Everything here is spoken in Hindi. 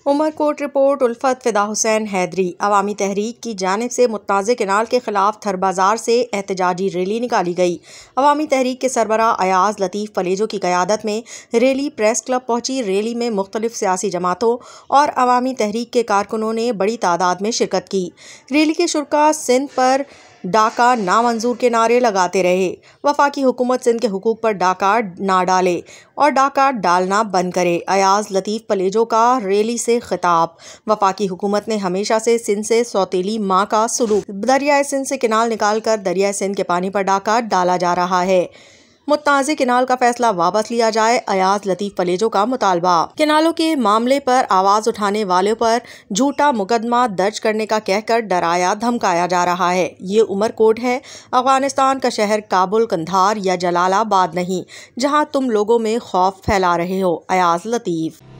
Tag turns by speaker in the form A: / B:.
A: उमरकोट रिपोर्ट। उल्फत फ़िदा हुसैन हैदरी। अवामी तहरीक की जानिब से मुत्ताज़े केनाल के खिलाफ थर बाजार से एहतजाजी रैली निकाली गई। अवामी तहरीक के सरबराह अयाज लतीफ़ पलेजो की क़यादत में रैली प्रेस क्लब पहुंची। रैली में मुख्तलिफ सियासी जमातों और अवामी तहरीक के कारकुनों ने बड़ी तादाद में शिरकत की। रैली के शुरका सिंध पर डाका नामंजूर के नारे लगाते रहे। वफाकी हुकूमत सिंध के हुकूक पर डाका ना डाले और डाका डालना बंद करे। अयाज लतीफ़ पलेजो का रैली से खिताब। वफाकी हुकूमत ने हमेशा से सिंध से सौतेली माँ का सुलूक। दरियाए सिंध से किनाल निकाल कर दरियाए सिंध के पानी पर डाका डाला जा रहा है। मुत्ताज़े किनाल का फैसला वापस लिया जाए, अयाज लतीफ़ पलेजो का मुतालबा। किनालों के मामले पर आवाज़ उठाने वालों पर झूठा मुकदमा दर्ज करने का कहकर डराया धमकाया जा रहा है। ये उमरकोट है, अफगानिस्तान का शहर काबुल, कंधार या जलालाबाद नहीं, जहां तुम लोगों में खौफ फैला रहे हो। अयाज लतीफ़।